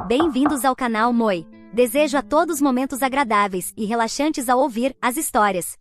Bem-vindos ao canal Moi. Desejo a todos momentos agradáveis e relaxantes ao ouvir as histórias.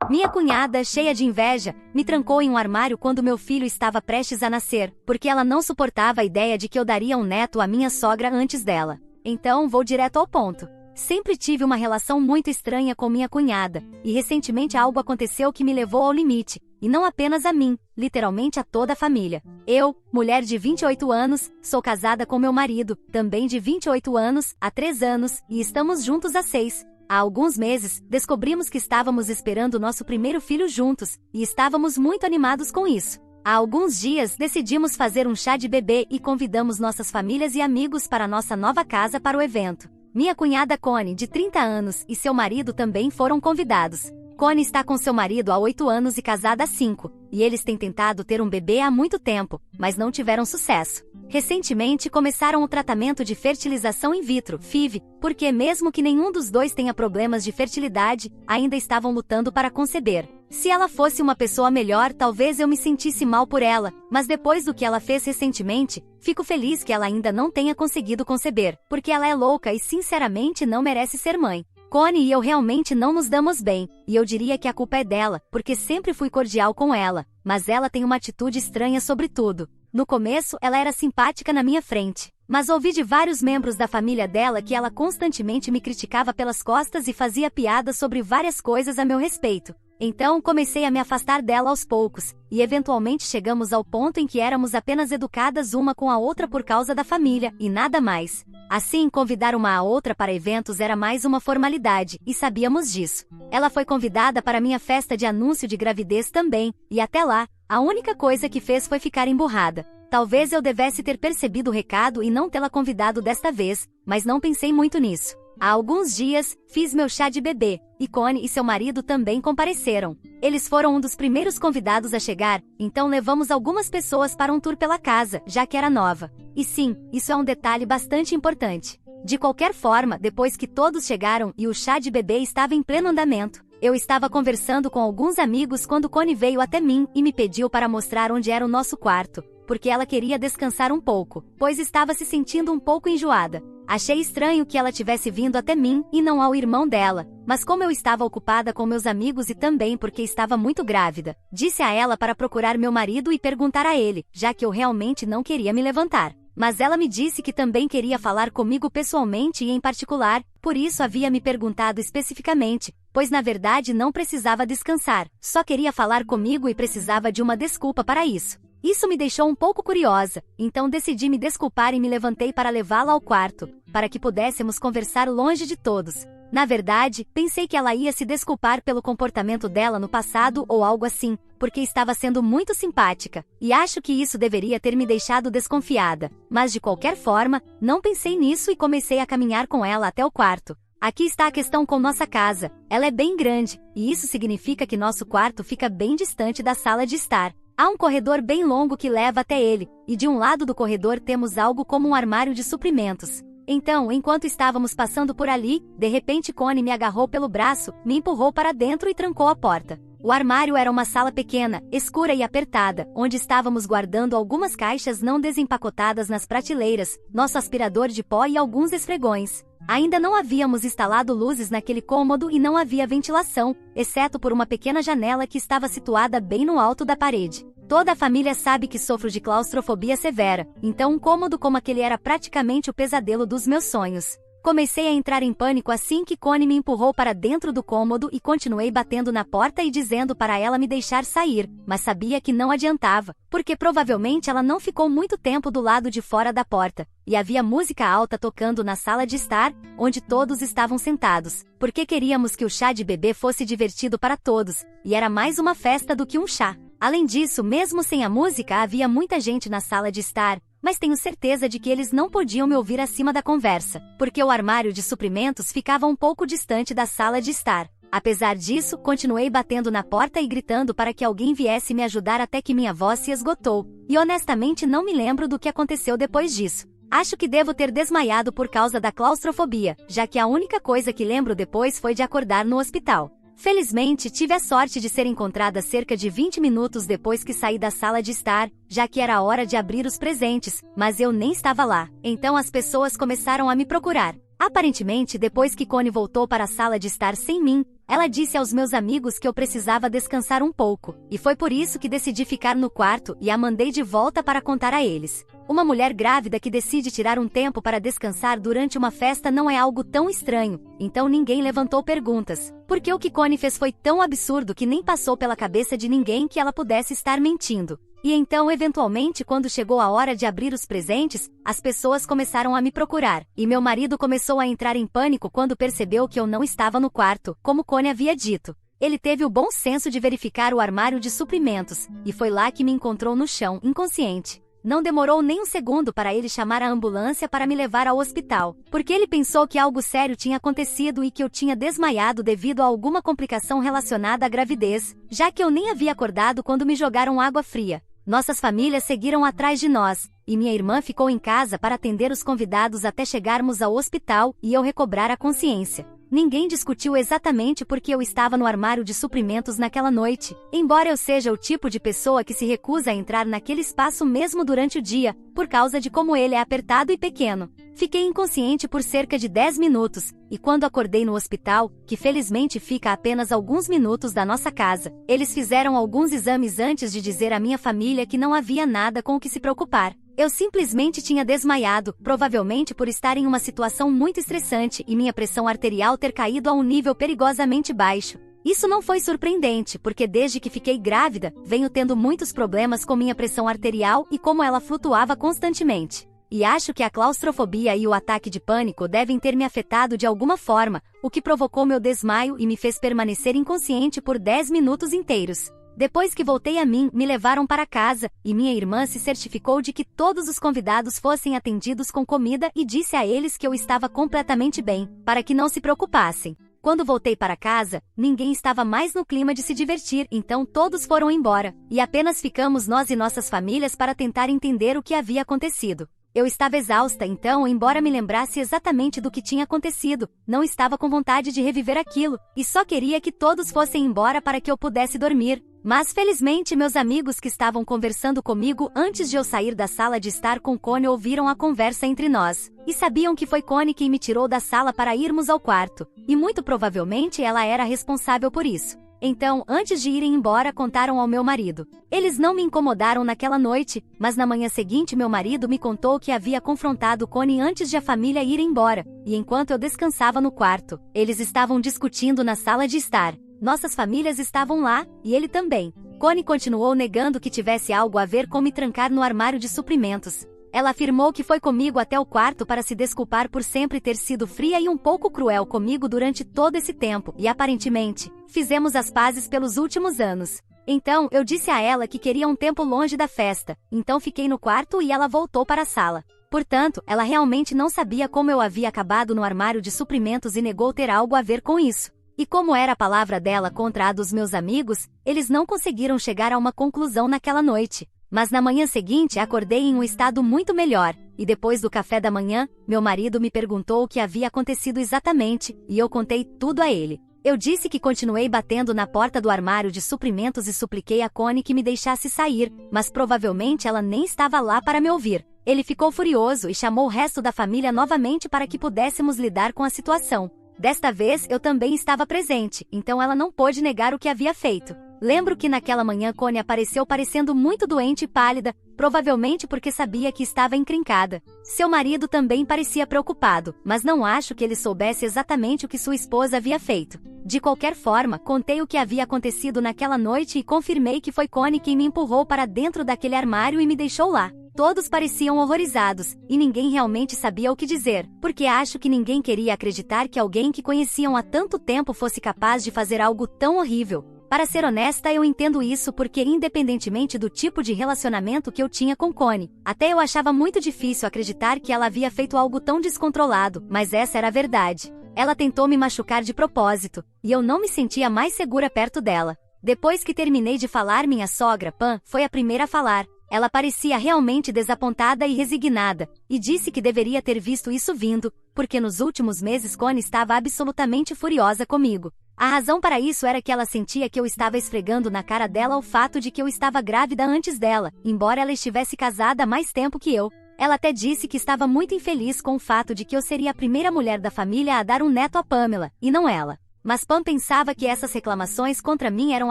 Minha cunhada, cheia de inveja, me trancou em um armário quando meu filho estava prestes a nascer, porque ela não suportava a ideia de que eu daria um neto à minha sogra antes dela. Então, vou direto ao ponto. Sempre tive uma relação muito estranha com minha cunhada, e recentemente algo aconteceu que me levou ao limite, e não apenas a mim, literalmente a toda a família. Eu, mulher de 28 anos, sou casada com meu marido, também de 28 anos, há 3 anos, e estamos juntos há 6. Há alguns meses, descobrimos que estávamos esperando nosso primeiro filho juntos, e estávamos muito animados com isso. Há alguns dias, decidimos fazer um chá de bebê e convidamos nossas famílias e amigos para nossa nova casa para o evento. Minha cunhada Connie, de 30 anos, e seu marido também foram convidados. Connie está com seu marido há 8 anos e casada há 5, e eles têm tentado ter um bebê há muito tempo, mas não tiveram sucesso. Recentemente começaram o tratamento de fertilização in vitro, FIV, porque mesmo que nenhum dos dois tenha problemas de fertilidade, ainda estavam lutando para conceber. Se ela fosse uma pessoa melhor, talvez eu me sentisse mal por ela, mas depois do que ela fez recentemente, fico feliz que ela ainda não tenha conseguido conceber, porque ela é louca e sinceramente não merece ser mãe. Connie e eu realmente não nos damos bem, e eu diria que a culpa é dela, porque sempre fui cordial com ela, mas ela tem uma atitude estranha sobre tudo. No começo, ela era simpática na minha frente, mas ouvi de vários membros da família dela que ela constantemente me criticava pelas costas e fazia piadas sobre várias coisas a meu respeito. Então, comecei a me afastar dela aos poucos, e eventualmente chegamos ao ponto em que éramos apenas educadas uma com a outra por causa da família, e nada mais. Assim, convidar uma a outra para eventos era mais uma formalidade, e sabíamos disso. Ela foi convidada para minha festa de anúncio de gravidez também, e até lá, a única coisa que fez foi ficar emburrada. Talvez eu devesse ter percebido o recado e não tê-la convidado desta vez, mas não pensei muito nisso. Há alguns dias, fiz meu chá de bebê, e Connie e seu marido também compareceram. Eles foram um dos primeiros convidados a chegar, então levamos algumas pessoas para um tour pela casa, já que era nova. E sim, isso é um detalhe bastante importante. De qualquer forma, depois que todos chegaram e o chá de bebê estava em pleno andamento, eu estava conversando com alguns amigos quando Connie veio até mim e me pediu para mostrar onde era o nosso quarto, porque ela queria descansar um pouco, pois estava se sentindo um pouco enjoada. Achei estranho que ela tivesse vindo até mim e não ao irmão dela, mas como eu estava ocupada com meus amigos e também porque estava muito grávida, disse a ela para procurar meu marido e perguntar a ele, já que eu realmente não queria me levantar. Mas ela me disse que também queria falar comigo pessoalmente e em particular, por isso havia me perguntado especificamente, pois na verdade não precisava descansar, só queria falar comigo e precisava de uma desculpa para isso. Isso me deixou um pouco curiosa, então decidi me desculpar e me levantei para levá-la ao quarto, para que pudéssemos conversar longe de todos. Na verdade, pensei que ela ia se desculpar pelo comportamento dela no passado ou algo assim, porque estava sendo muito simpática, e acho que isso deveria ter me deixado desconfiada. Mas de qualquer forma, não pensei nisso e comecei a caminhar com ela até o quarto. Aqui está a questão com nossa casa. Ela é bem grande, e isso significa que nosso quarto fica bem distante da sala de estar. Há um corredor bem longo que leva até ele, e de um lado do corredor temos algo como um armário de suprimentos. Então, enquanto estávamos passando por ali, de repente Connie me agarrou pelo braço, me empurrou para dentro e trancou a porta. O armário era uma sala pequena, escura e apertada, onde estávamos guardando algumas caixas não desempacotadas nas prateleiras, nosso aspirador de pó e alguns esfregões. Ainda não havíamos instalado luzes naquele cômodo e não havia ventilação, exceto por uma pequena janela que estava situada bem no alto da parede. Toda a família sabe que sofro de claustrofobia severa, então um cômodo como aquele era praticamente o pesadelo dos meus sonhos. Comecei a entrar em pânico assim que Connie me empurrou para dentro do cômodo e continuei batendo na porta e dizendo para ela me deixar sair, mas sabia que não adiantava, porque provavelmente ela não ficou muito tempo do lado de fora da porta, e havia música alta tocando na sala de estar, onde todos estavam sentados, porque queríamos que o chá de bebê fosse divertido para todos, e era mais uma festa do que um chá. Além disso, mesmo sem a música, havia muita gente na sala de estar, mas tenho certeza de que eles não podiam me ouvir acima da conversa, porque o armário de suprimentos ficava um pouco distante da sala de estar. Apesar disso, continuei batendo na porta e gritando para que alguém viesse me ajudar até que minha voz se esgotou, e honestamente não me lembro do que aconteceu depois disso. Acho que devo ter desmaiado por causa da claustrofobia, já que a única coisa que lembro depois foi de acordar no hospital. Felizmente, tive a sorte de ser encontrada cerca de 20 minutos depois que saí da sala de estar, já que era a hora de abrir os presentes, mas eu nem estava lá. Então as pessoas começaram a me procurar. Aparentemente, depois que Connie voltou para a sala de estar sem mim, ela disse aos meus amigos que eu precisava descansar um pouco, e foi por isso que decidi ficar no quarto e a mandei de volta para contar a eles. Uma mulher grávida que decide tirar um tempo para descansar durante uma festa não é algo tão estranho, então ninguém levantou perguntas, porque o que Connie fez foi tão absurdo que nem passou pela cabeça de ninguém que ela pudesse estar mentindo. E então, eventualmente, quando chegou a hora de abrir os presentes, as pessoas começaram a me procurar, e meu marido começou a entrar em pânico quando percebeu que eu não estava no quarto, como Connie havia dito. Ele teve o bom senso de verificar o armário de suprimentos, e foi lá que me encontrou no chão, inconsciente. Não demorou nem um segundo para ele chamar a ambulância para me levar ao hospital, porque ele pensou que algo sério tinha acontecido e que eu tinha desmaiado devido a alguma complicação relacionada à gravidez, já que eu nem havia acordado quando me jogaram água fria. Nossas famílias seguiram atrás de nós, e minha irmã ficou em casa para atender os convidados até chegarmos ao hospital e eu recobrar a consciência. Ninguém discutiu exatamente porque eu estava no armário de suprimentos naquela noite, embora eu seja o tipo de pessoa que se recusa a entrar naquele espaço mesmo durante o dia, por causa de como ele é apertado e pequeno. Fiquei inconsciente por cerca de 10 minutos, e quando acordei no hospital, que felizmente fica a apenas alguns minutos da nossa casa, eles fizeram alguns exames antes de dizer à minha família que não havia nada com o que se preocupar. Eu simplesmente tinha desmaiado, provavelmente por estar em uma situação muito estressante e minha pressão arterial ter caído a um nível perigosamente baixo. Isso não foi surpreendente, porque desde que fiquei grávida, venho tendo muitos problemas com minha pressão arterial e como ela flutuava constantemente. E acho que a claustrofobia e o ataque de pânico devem ter me afetado de alguma forma, o que provocou meu desmaio e me fez permanecer inconsciente por 10 minutos inteiros. Depois que voltei a mim, me levaram para casa, e minha irmã se certificou de que todos os convidados fossem atendidos com comida e disse a eles que eu estava completamente bem, para que não se preocupassem. Quando voltei para casa, ninguém estava mais no clima de se divertir, então todos foram embora, e apenas ficamos nós e nossas famílias para tentar entender o que havia acontecido. Eu estava exausta, então, embora me lembrasse exatamente do que tinha acontecido, não estava com vontade de reviver aquilo, e só queria que todos fossem embora para que eu pudesse dormir. Mas felizmente meus amigos que estavam conversando comigo antes de eu sair da sala de estar com Connie ouviram a conversa entre nós, e sabiam que foi Connie quem me tirou da sala para irmos ao quarto, e muito provavelmente ela era responsável por isso. Então, antes de irem embora, contaram ao meu marido. Eles não me incomodaram naquela noite, mas na manhã seguinte meu marido me contou que havia confrontado Connie antes de a família ir embora, e enquanto eu descansava no quarto, eles estavam discutindo na sala de estar. Nossas famílias estavam lá, e ele também. Connie continuou negando que tivesse algo a ver com me trancar no armário de suprimentos. Ela afirmou que foi comigo até o quarto para se desculpar por sempre ter sido fria e um pouco cruel comigo durante todo esse tempo, e aparentemente, fizemos as pazes pelos últimos anos. Então, eu disse a ela que queria um tempo longe da festa, então fiquei no quarto e ela voltou para a sala. Portanto, ela realmente não sabia como eu havia acabado no armário de suprimentos e negou ter algo a ver com isso. E como era a palavra dela contra a dos meus amigos, eles não conseguiram chegar a uma conclusão naquela noite. Mas na manhã seguinte acordei em um estado muito melhor, e depois do café da manhã, meu marido me perguntou o que havia acontecido exatamente, e eu contei tudo a ele. Eu disse que continuei batendo na porta do armário de suprimentos e supliquei a Connie que me deixasse sair, mas provavelmente ela nem estava lá para me ouvir. Ele ficou furioso e chamou o resto da família novamente para que pudéssemos lidar com a situação. Desta vez eu também estava presente, então ela não pôde negar o que havia feito. Lembro que naquela manhã Connie apareceu parecendo muito doente e pálida, provavelmente porque sabia que estava encrencada. Seu marido também parecia preocupado, mas não acho que ele soubesse exatamente o que sua esposa havia feito. De qualquer forma, contei o que havia acontecido naquela noite e confirmei que foi Connie quem me empurrou para dentro daquele armário e me deixou lá. Todos pareciam horrorizados, e ninguém realmente sabia o que dizer, porque acho que ninguém queria acreditar que alguém que conheciam há tanto tempo fosse capaz de fazer algo tão horrível. Para ser honesta, eu entendo isso porque, independentemente do tipo de relacionamento que eu tinha com Connie, até eu achava muito difícil acreditar que ela havia feito algo tão descontrolado, mas essa era a verdade. Ela tentou me machucar de propósito, e eu não me sentia mais segura perto dela. Depois que terminei de falar, minha sogra, Pam, foi a primeira a falar. Ela parecia realmente desapontada e resignada, e disse que deveria ter visto isso vindo, porque nos últimos meses Connie estava absolutamente furiosa comigo. A razão para isso era que ela sentia que eu estava esfregando na cara dela o fato de que eu estava grávida antes dela, embora ela estivesse casada há mais tempo que eu. Ela até disse que estava muito infeliz com o fato de que eu seria a primeira mulher da família a dar um neto a Pamela, e não ela. Mas Pam pensava que essas reclamações contra mim eram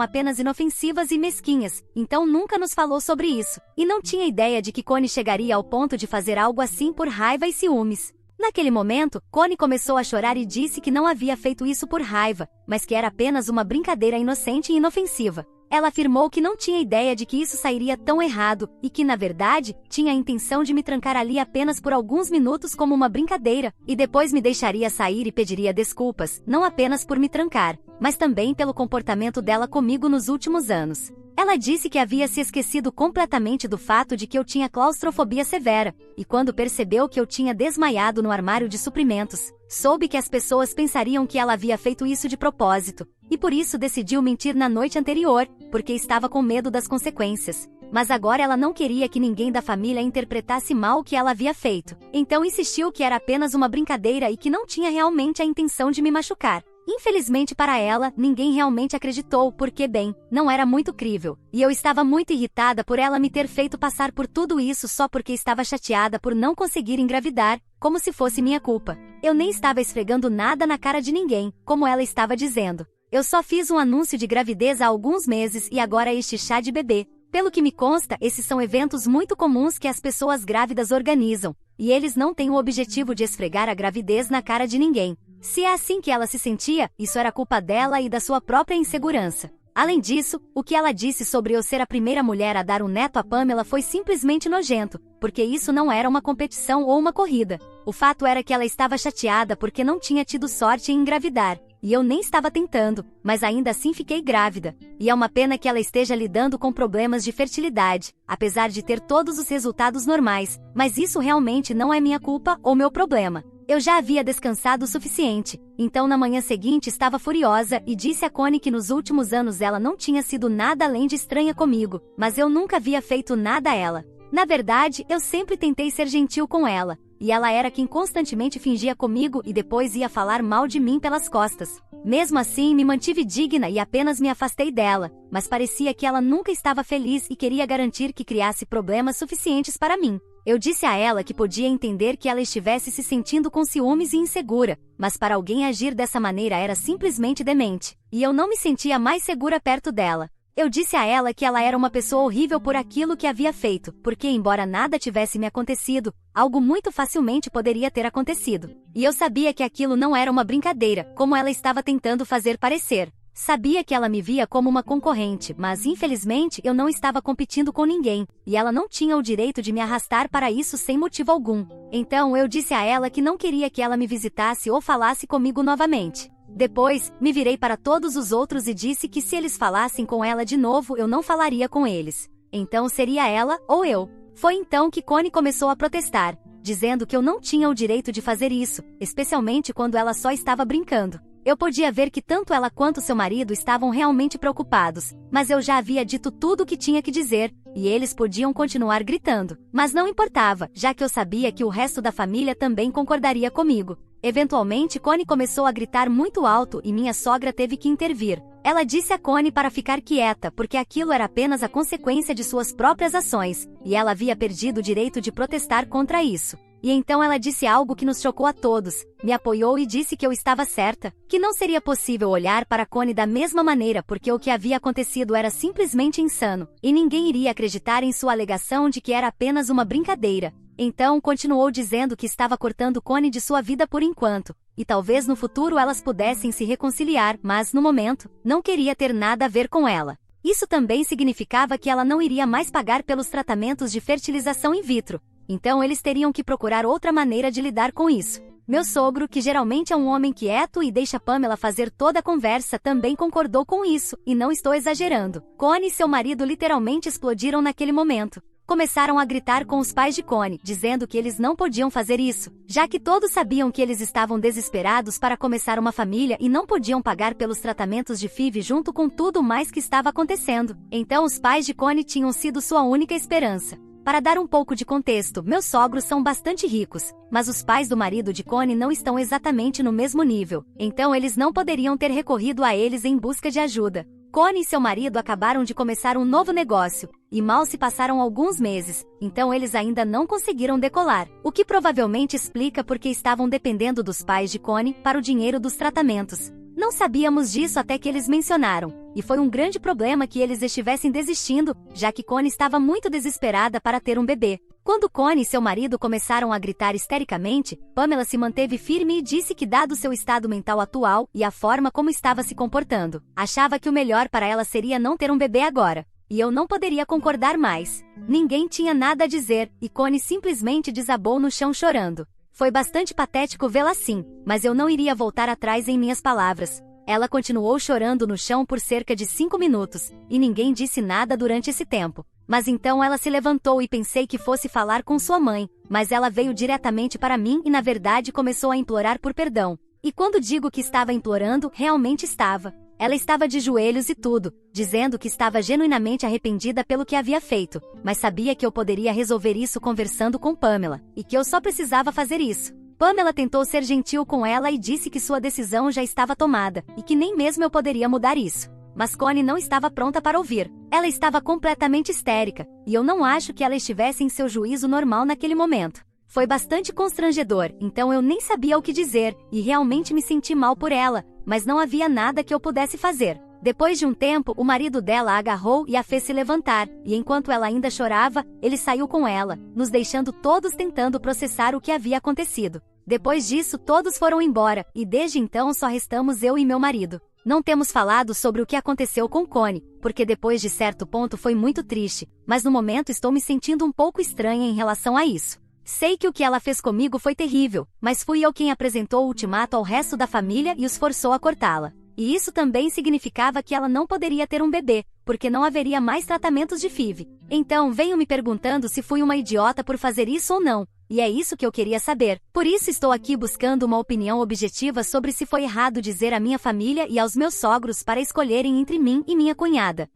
apenas inofensivas e mesquinhas, então nunca nos falou sobre isso, e não tinha ideia de que Connie chegaria ao ponto de fazer algo assim por raiva e ciúmes. Naquele momento, Connie começou a chorar e disse que não havia feito isso por raiva, mas que era apenas uma brincadeira inocente e inofensiva. Ela afirmou que não tinha ideia de que isso sairia tão errado, e que, na verdade, tinha a intenção de me trancar ali apenas por alguns minutos como uma brincadeira, e depois me deixaria sair e pediria desculpas, não apenas por me trancar, mas também pelo comportamento dela comigo nos últimos anos. Ela disse que havia se esquecido completamente do fato de que eu tinha claustrofobia severa, e quando percebeu que eu tinha desmaiado no armário de suprimentos, soube que as pessoas pensariam que ela havia feito isso de propósito, e por isso decidiu mentir na noite anterior, porque estava com medo das consequências. Mas agora ela não queria que ninguém da família interpretasse mal o que ela havia feito, então insistiu que era apenas uma brincadeira e que não tinha realmente a intenção de me machucar. Infelizmente para ela, ninguém realmente acreditou porque, bem, não era muito crível, e eu estava muito irritada por ela me ter feito passar por tudo isso só porque estava chateada por não conseguir engravidar, como se fosse minha culpa. Eu nem estava esfregando nada na cara de ninguém, como ela estava dizendo. Eu só fiz um anúncio de gravidez há alguns meses e agora este chá de bebê. Pelo que me consta, esses são eventos muito comuns que as pessoas grávidas organizam, e eles não têm o objetivo de esfregar a gravidez na cara de ninguém. Se é assim que ela se sentia, isso era culpa dela e da sua própria insegurança. Além disso, o que ela disse sobre eu ser a primeira mulher a dar um neto a Pamela foi simplesmente nojento, porque isso não era uma competição ou uma corrida. O fato era que ela estava chateada porque não tinha tido sorte em engravidar, e eu nem estava tentando, mas ainda assim fiquei grávida. E é uma pena que ela esteja lidando com problemas de fertilidade, apesar de ter todos os resultados normais, mas isso realmente não é minha culpa ou meu problema. Eu já havia descansado o suficiente, então na manhã seguinte estava furiosa e disse a Connie que nos últimos anos ela não tinha sido nada além de estranha comigo, mas eu nunca havia feito nada a ela. Na verdade, eu sempre tentei ser gentil com ela, e ela era quem constantemente fingia comigo e depois ia falar mal de mim pelas costas. Mesmo assim, me mantive digna e apenas me afastei dela, mas parecia que ela nunca estava feliz e queria garantir que criasse problemas suficientes para mim. Eu disse a ela que podia entender que ela estivesse se sentindo com ciúmes e insegura, mas para alguém agir dessa maneira era simplesmente demente, e eu não me sentia mais segura perto dela. Eu disse a ela que ela era uma pessoa horrível por aquilo que havia feito, porque embora nada tivesse me acontecido, algo muito facilmente poderia ter acontecido. E eu sabia que aquilo não era uma brincadeira, como ela estava tentando fazer parecer. Sabia que ela me via como uma concorrente, mas infelizmente eu não estava competindo com ninguém, e ela não tinha o direito de me arrastar para isso sem motivo algum. Então eu disse a ela que não queria que ela me visitasse ou falasse comigo novamente. Depois, me virei para todos os outros e disse que se eles falassem com ela de novo eu não falaria com eles. Então seria ela ou eu. Foi então que Connie começou a protestar, dizendo que eu não tinha o direito de fazer isso, especialmente quando ela só estava brincando. Eu podia ver que tanto ela quanto seu marido estavam realmente preocupados, mas eu já havia dito tudo o que tinha que dizer, e eles podiam continuar gritando. Mas não importava, já que eu sabia que o resto da família também concordaria comigo. Eventualmente, Connie começou a gritar muito alto e minha sogra teve que intervir. Ela disse a Connie para ficar quieta porque aquilo era apenas a consequência de suas próprias ações, e ela havia perdido o direito de protestar contra isso. E então ela disse algo que nos chocou a todos, me apoiou e disse que eu estava certa, que não seria possível olhar para Connie da mesma maneira porque o que havia acontecido era simplesmente insano, e ninguém iria acreditar em sua alegação de que era apenas uma brincadeira. Então continuou dizendo que estava cortando Connie de sua vida por enquanto, e talvez no futuro elas pudessem se reconciliar, mas no momento, não queria ter nada a ver com ela. Isso também significava que ela não iria mais pagar pelos tratamentos de fertilização in vitro. Então eles teriam que procurar outra maneira de lidar com isso. Meu sogro, que geralmente é um homem quieto e deixa Pamela fazer toda a conversa, também concordou com isso, e não estou exagerando. Connie e seu marido literalmente explodiram naquele momento. Começaram a gritar com os pais de Connie, dizendo que eles não podiam fazer isso, já que todos sabiam que eles estavam desesperados para começar uma família e não podiam pagar pelos tratamentos de FIV junto com tudo mais que estava acontecendo. Então os pais de Connie tinham sido sua única esperança. Para dar um pouco de contexto, meus sogros são bastante ricos, mas os pais do marido de Connie não estão exatamente no mesmo nível, então eles não poderiam ter recorrido a eles em busca de ajuda. Connie e seu marido acabaram de começar um novo negócio, e mal se passaram alguns meses, então eles ainda não conseguiram decolar, o que provavelmente explica porque estavam dependendo dos pais de Connie para o dinheiro dos tratamentos. Não sabíamos disso até que eles mencionaram, e foi um grande problema que eles estivessem desistindo, já que Connie estava muito desesperada para ter um bebê. Quando Connie e seu marido começaram a gritar histericamente, Pamela se manteve firme e disse que, dado seu estado mental atual e a forma como estava se comportando, achava que o melhor para ela seria não ter um bebê agora. E eu não poderia concordar mais. Ninguém tinha nada a dizer, e Connie simplesmente desabou no chão chorando. Foi bastante patético vê-la assim, mas eu não iria voltar atrás em minhas palavras. Ela continuou chorando no chão por cerca de 5 minutos, e ninguém disse nada durante esse tempo. Mas então ela se levantou e pensei que fosse falar com sua mãe, mas ela veio diretamente para mim e na verdade começou a implorar por perdão. E quando digo que estava implorando, realmente estava. Ela estava de joelhos e tudo, dizendo que estava genuinamente arrependida pelo que havia feito, mas sabia que eu poderia resolver isso conversando com Pamela, e que eu só precisava fazer isso. Pamela tentou ser gentil com ela e disse que sua decisão já estava tomada, e que nem mesmo eu poderia mudar isso. Mas Connie não estava pronta para ouvir. Ela estava completamente histérica, e eu não acho que ela estivesse em seu juízo normal naquele momento. Foi bastante constrangedor, então eu nem sabia o que dizer, e realmente me senti mal por ela, mas não havia nada que eu pudesse fazer. Depois de um tempo, o marido dela a agarrou e a fez se levantar, e enquanto ela ainda chorava, ele saiu com ela, nos deixando todos tentando processar o que havia acontecido. Depois disso, todos foram embora, e desde então só restamos eu e meu marido. Não temos falado sobre o que aconteceu com Connie, porque depois de certo ponto foi muito triste, mas no momento estou me sentindo um pouco estranha em relação a isso. Sei que o que ela fez comigo foi terrível, mas fui eu quem apresentou o ultimato ao resto da família e os forçou a cortá-la. E isso também significava que ela não poderia ter um bebê, porque não haveria mais tratamentos de FIV. Então venho me perguntando se fui uma idiota por fazer isso ou não, e é isso que eu queria saber. Por isso estou aqui buscando uma opinião objetiva sobre se foi errado dizer à minha família e aos meus sogros para escolherem entre mim e minha cunhada.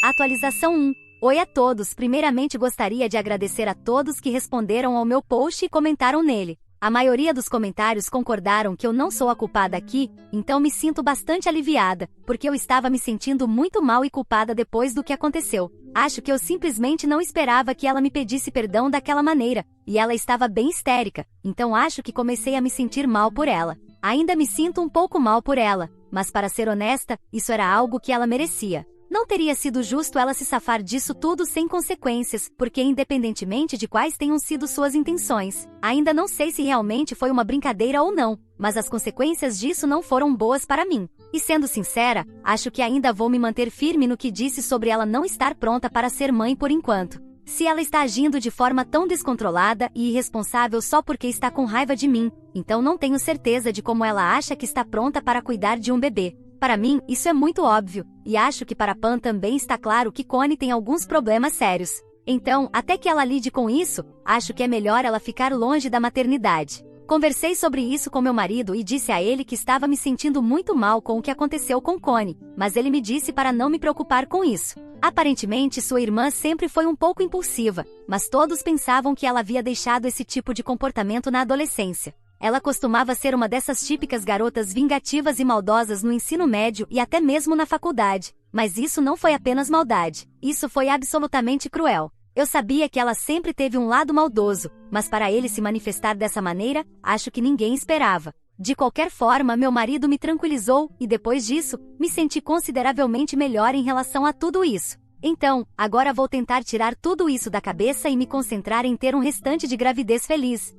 Atualização 1. Oi a todos, primeiramente gostaria de agradecer a todos que responderam ao meu post e comentaram nele. A maioria dos comentários concordaram que eu não sou a culpada aqui, então me sinto bastante aliviada, porque eu estava me sentindo muito mal e culpada depois do que aconteceu. Acho que eu simplesmente não esperava que ela me pedisse perdão daquela maneira, e ela estava bem histérica, então acho que comecei a me sentir mal por ela. Ainda me sinto um pouco mal por ela, mas para ser honesta, isso era algo que ela merecia. Não teria sido justo ela se safar disso tudo sem consequências, porque independentemente de quais tenham sido suas intenções, ainda não sei se realmente foi uma brincadeira ou não, mas as consequências disso não foram boas para mim. E sendo sincera, acho que ainda vou me manter firme no que disse sobre ela não estar pronta para ser mãe por enquanto. Se ela está agindo de forma tão descontrolada e irresponsável só porque está com raiva de mim, então não tenho certeza de como ela acha que está pronta para cuidar de um bebê. Para mim, isso é muito óbvio, e acho que para Pam também está claro que Connie tem alguns problemas sérios. Então, até que ela lide com isso, acho que é melhor ela ficar longe da maternidade. Conversei sobre isso com meu marido e disse a ele que estava me sentindo muito mal com o que aconteceu com Connie, mas ele me disse para não me preocupar com isso. Aparentemente sua irmã sempre foi um pouco impulsiva, mas todos pensavam que ela havia deixado esse tipo de comportamento na adolescência. Ela costumava ser uma dessas típicas garotas vingativas e maldosas no ensino médio e até mesmo na faculdade. Mas isso não foi apenas maldade. Isso foi absolutamente cruel. Eu sabia que ela sempre teve um lado maldoso, mas para ele se manifestar dessa maneira, acho que ninguém esperava. De qualquer forma, meu marido me tranquilizou e depois disso, me senti consideravelmente melhor em relação a tudo isso. Então, agora vou tentar tirar tudo isso da cabeça e me concentrar em ter um restante de gravidez feliz.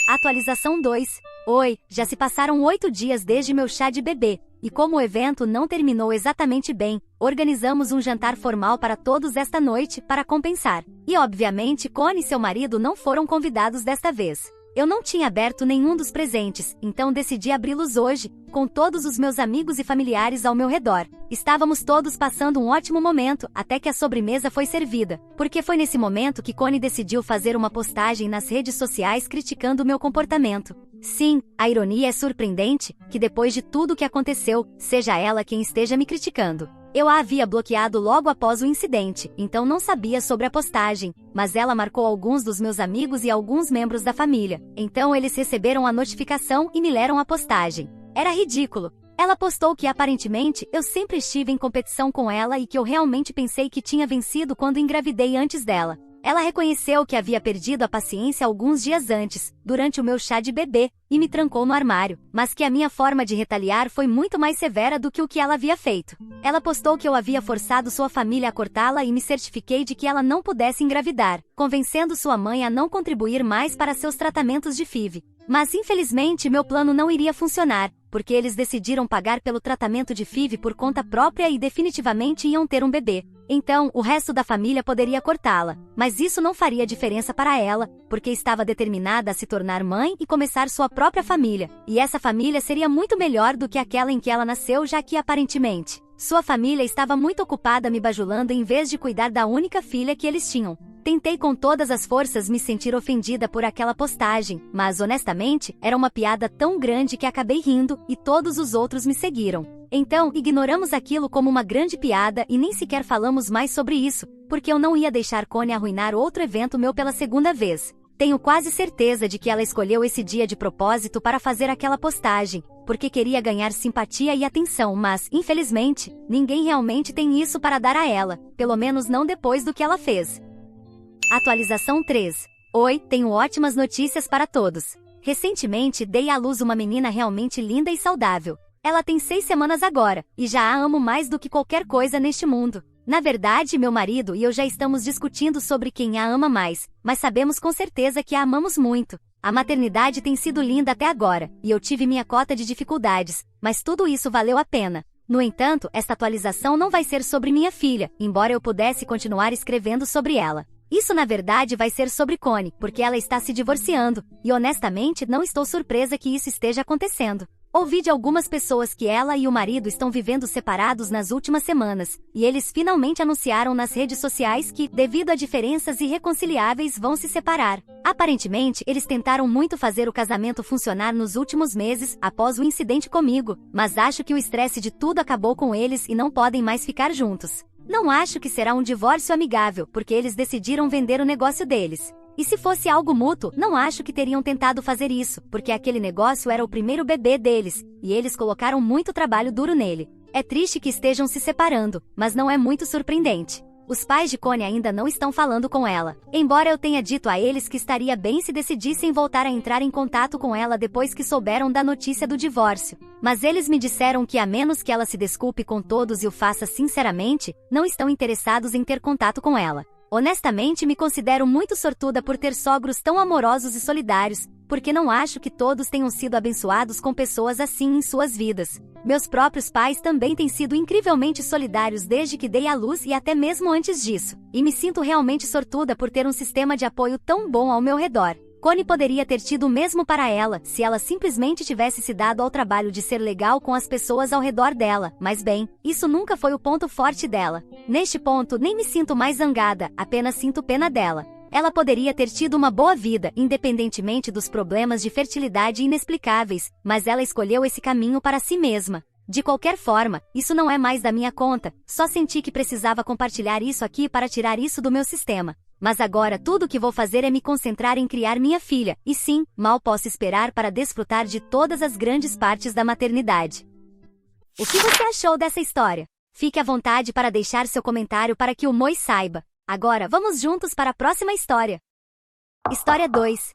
Atualização 2. Oi, já se passaram 8 dias desde meu chá de bebê, e como o evento não terminou exatamente bem, organizamos um jantar formal para todos esta noite para compensar. E obviamente Connie e seu marido não foram convidados desta vez. Eu não tinha aberto nenhum dos presentes, então decidi abri-los hoje, com todos os meus amigos e familiares ao meu redor. Estávamos todos passando um ótimo momento, até que a sobremesa foi servida, porque foi nesse momento que Connie decidiu fazer uma postagem nas redes sociais criticando o meu comportamento. Sim, a ironia é surpreendente, que depois de tudo o que aconteceu, seja ela quem esteja me criticando. Eu a havia bloqueado logo após o incidente, então não sabia sobre a postagem, mas ela marcou alguns dos meus amigos e alguns membros da família. Então eles receberam a notificação e me leram a postagem. Era ridículo. Ela postou que aparentemente eu sempre estive em competição com ela e que eu realmente pensei que tinha vencido quando engravidei antes dela. Ela reconheceu que havia perdido a paciência alguns dias antes, durante o meu chá de bebê, e me trancou no armário, mas que a minha forma de retaliar foi muito mais severa do que o que ela havia feito. Ela postou que eu havia forçado sua família a cortá-la e me certifiquei de que ela não pudesse engravidar, convencendo sua mãe a não contribuir mais para seus tratamentos de FIV. Mas infelizmente meu plano não iria funcionar, porque eles decidiram pagar pelo tratamento de FIV por conta própria e definitivamente iam ter um bebê. Então, o resto da família poderia cortá-la, mas isso não faria diferença para ela, porque estava determinada a se tornar mãe e começar sua própria família, e essa família seria muito melhor do que aquela em que ela nasceu, já que aparentemente sua família estava muito ocupada me bajulando em vez de cuidar da única filha que eles tinham. Tentei com todas as forças me sentir ofendida por aquela postagem, mas honestamente, era uma piada tão grande que acabei rindo, e todos os outros me seguiram. Então, ignoramos aquilo como uma grande piada e nem sequer falamos mais sobre isso, porque eu não ia deixar Connie arruinar outro evento meu pela segunda vez. Tenho quase certeza de que ela escolheu esse dia de propósito para fazer aquela postagem, porque queria ganhar simpatia e atenção, mas, infelizmente, ninguém realmente tem isso para dar a ela, pelo menos não depois do que ela fez. Atualização 3. Oi, tenho ótimas notícias para todos. Recentemente dei à luz uma menina realmente linda e saudável. Ela tem 6 semanas agora, e já a amo mais do que qualquer coisa neste mundo. Na verdade, meu marido e eu já estamos discutindo sobre quem a ama mais, mas sabemos com certeza que a amamos muito. A maternidade tem sido linda até agora, e eu tive minha cota de dificuldades, mas tudo isso valeu a pena. No entanto, esta atualização não vai ser sobre minha filha, embora eu pudesse continuar escrevendo sobre ela. Isso na verdade vai ser sobre Connie, porque ela está se divorciando, e honestamente não estou surpresa que isso esteja acontecendo. Ouvi de algumas pessoas que ela e o marido estão vivendo separados nas últimas semanas, e eles finalmente anunciaram nas redes sociais que, devido a diferenças irreconciliáveis, vão se separar. Aparentemente, eles tentaram muito fazer o casamento funcionar nos últimos meses, após o incidente comigo, mas acho que o estresse de tudo acabou com eles e não podem mais ficar juntos. Não acho que será um divórcio amigável, porque eles decidiram vender o negócio deles. E se fosse algo mútuo, não acho que teriam tentado fazer isso, porque aquele negócio era o primeiro bebê deles, e eles colocaram muito trabalho duro nele. É triste que estejam se separando, mas não é muito surpreendente. Os pais de Connie ainda não estão falando com ela, embora eu tenha dito a eles que estaria bem se decidissem voltar a entrar em contato com ela depois que souberam da notícia do divórcio. Mas eles me disseram que a menos que ela se desculpe com todos e o faça sinceramente, não estão interessados em ter contato com ela. Honestamente, me considero muito sortuda por ter sogros tão amorosos e solidários, porque não acho que todos tenham sido abençoados com pessoas assim em suas vidas. Meus próprios pais também têm sido incrivelmente solidários desde que dei à luz e até mesmo antes disso, e me sinto realmente sortuda por ter um sistema de apoio tão bom ao meu redor. Connie poderia ter tido o mesmo para ela, se ela simplesmente tivesse se dado ao trabalho de ser legal com as pessoas ao redor dela, mas bem, isso nunca foi o ponto forte dela. Neste ponto, nem me sinto mais zangada, apenas sinto pena dela. Ela poderia ter tido uma boa vida, independentemente dos problemas de fertilidade inexplicáveis, mas ela escolheu esse caminho para si mesma. De qualquer forma, isso não é mais da minha conta, só senti que precisava compartilhar isso aqui para tirar isso do meu sistema. Mas agora tudo o que vou fazer é me concentrar em criar minha filha, e sim, mal posso esperar para desfrutar de todas as grandes partes da maternidade. O que você achou dessa história? Fique à vontade para deixar seu comentário para que o Moi saiba. Agora, vamos juntos para a próxima história. História 2.